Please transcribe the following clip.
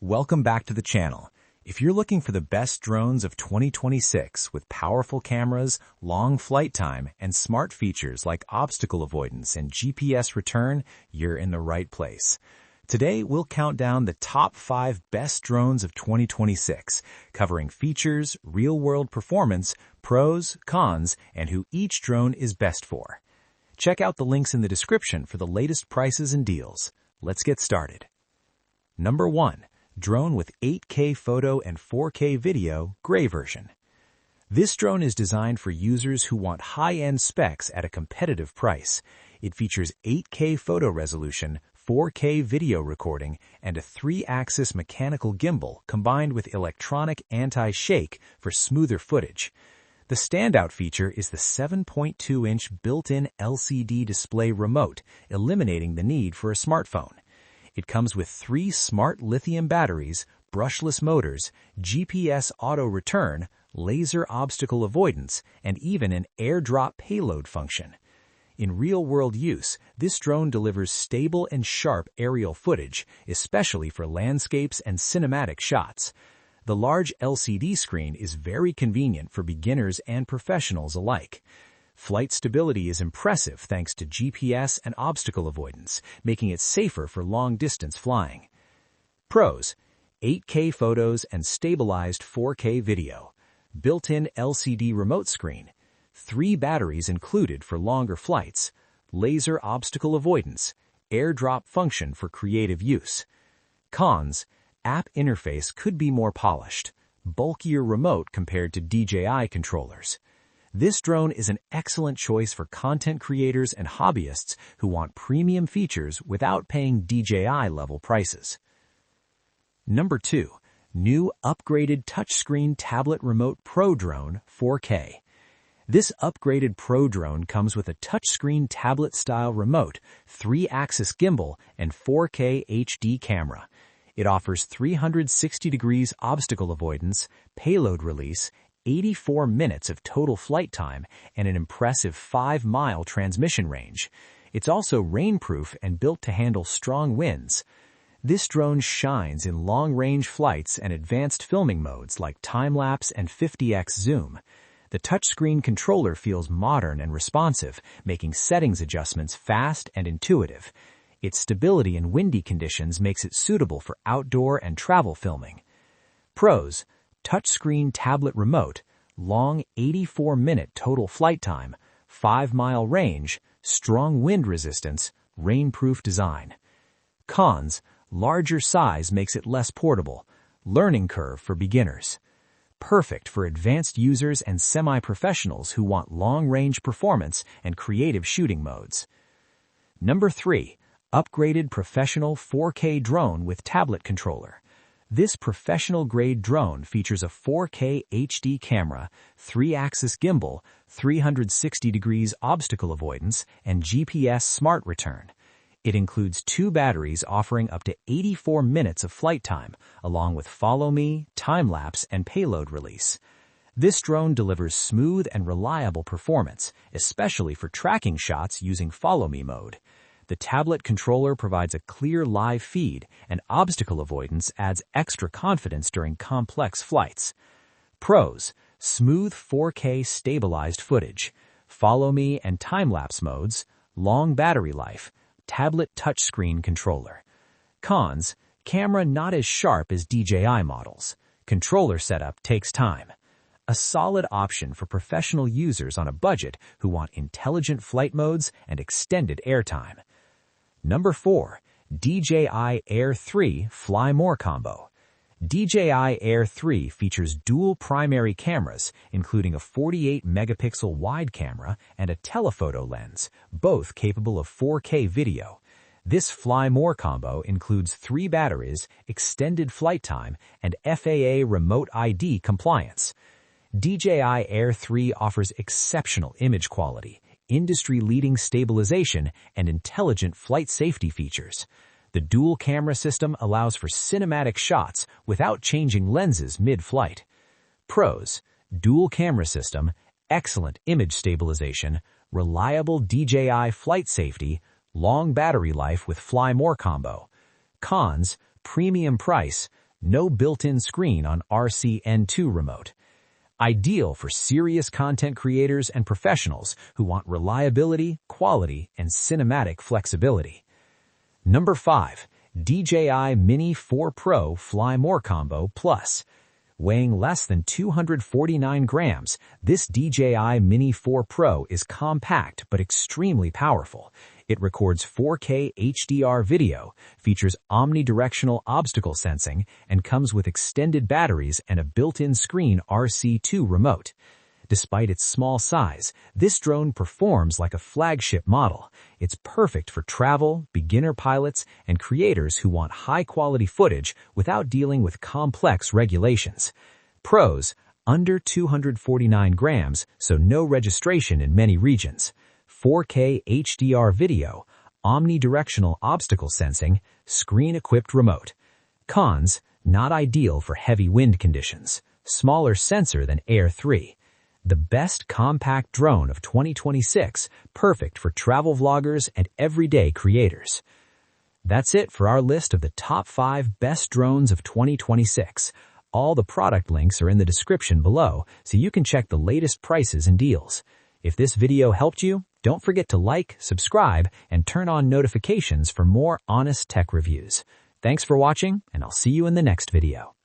Welcome back to the channel. If you're looking for the best drones of 2026 with powerful cameras, long flight time, and smart features like obstacle avoidance and GPS return, you're in the right place. Today, we'll count down the top 5 best drones of 2026, covering features, real-world performance, pros, cons, and who each drone is best for. Check out the links in the description for the latest prices and deals. Let's get started. Number 1. Drone with 8K photo and 4K video, gray version. This drone is designed for users who want high-end specs at a competitive price. It features 8K photo resolution, 4K video recording, and a 3-axis mechanical gimbal combined with electronic anti-shake for smoother footage. The standout feature is the 7.2-inch built-in LCD display remote, eliminating the need for a smartphone. It comes with 3 smart lithium batteries, brushless motors, GPS auto return, laser obstacle avoidance, and even an airdrop payload function. In real-world use, this drone delivers stable and sharp aerial footage, especially for landscapes and cinematic shots. The large LCD screen is very convenient for beginners and professionals alike. Flight stability is impressive thanks to GPS and obstacle avoidance, making it safer for long-distance flying. Pros: 8K photos and stabilized 4K video. Built-in LCD remote screen. 3 batteries included for longer flights. Laser obstacle avoidance. Airdrop function for creative use. Cons: app interface could be more polished. Bulkier remote compared to DJI controllers. This drone is an excellent choice for content creators and hobbyists who want premium features without paying DJI-level prices. Number 2. New upgraded touchscreen tablet remote Pro drone 4K. This upgraded Pro drone comes with a touchscreen tablet-style remote, 3-axis gimbal, and 4K HD camera. It offers 360 degrees obstacle avoidance, payload release, 84 minutes of total flight time, and an impressive 5-mile transmission range. It's also rainproof and built to handle strong winds. This drone shines in long-range flights and advanced filming modes like time-lapse and 50x zoom. The touchscreen controller feels modern and responsive, making settings adjustments fast and intuitive. Its stability in windy conditions makes it suitable for outdoor and travel filming. Pros: touchscreen tablet remote, long 84-minute total flight time, 5-mile range, strong wind resistance, rainproof design. Cons: larger size makes it less portable, learning curve for beginners. Perfect for advanced users and semi-professionals who want long-range performance and creative shooting modes. Number 3. Upgraded professional 4K drone with tablet controller. This professional-grade drone features a 4K HD camera, 3-axis gimbal, 360 degrees obstacle avoidance, and GPS smart return. It includes 2 batteries offering up to 84 minutes of flight time, along with Follow Me, time-lapse, and payload release. This drone delivers smooth and reliable performance, especially for tracking shots using Follow Me mode. The tablet controller provides a clear live feed, and obstacle avoidance adds extra confidence during complex flights. Pros: smooth 4K stabilized footage, Follow Me and time-lapse modes, long battery life, tablet touchscreen controller. Cons: camera not as sharp as DJI models. Controller setup takes time. A solid option for professional users on a budget who want intelligent flight modes and extended airtime. Number 4. DJI Air 3 Fly More Combo. DJI Air 3 features dual primary cameras, including a 48-megapixel wide camera and a telephoto lens, both capable of 4K video. This Fly More combo includes 3 batteries, extended flight time, and FAA Remote ID compliance. DJI Air 3 offers exceptional image quality, industry-leading stabilization, and intelligent flight safety features. The dual camera system allows for cinematic shots without changing lenses mid-flight. Pros: dual camera system, excellent image stabilization, reliable DJI flight safety, long battery life with Fly More combo. Cons: premium price, No built-in screen on RCN2 remote. Ideal for serious content creators and professionals who want reliability, quality, and cinematic flexibility. Number 5. DJI Mini 4 Pro Fly More Combo Plus. Weighing less than 249 grams, this DJI Mini 4 Pro is compact but extremely powerful. It records 4K HDR video, features omnidirectional obstacle sensing, and comes with extended batteries and a built-in screen RC2 remote. Despite its small size, this drone performs like a flagship model. It's perfect for travel, beginner pilots, and creators who want high-quality footage without dealing with complex regulations. Pros: under 249 grams, so no registration in many regions. 4K HDR video, omnidirectional obstacle sensing, screen-equipped remote. Cons: not ideal for heavy wind conditions. Smaller sensor than Air 3. The best compact drone of 2026, perfect for travel vloggers and everyday creators. That's it for our list of the top 5 best drones of 2026. All the product links are in the description below, so you can check the latest prices and deals. If this video helped you, don't forget to like, subscribe, and turn on notifications for more honest tech reviews. Thanks for watching, and I'll see you in the next video.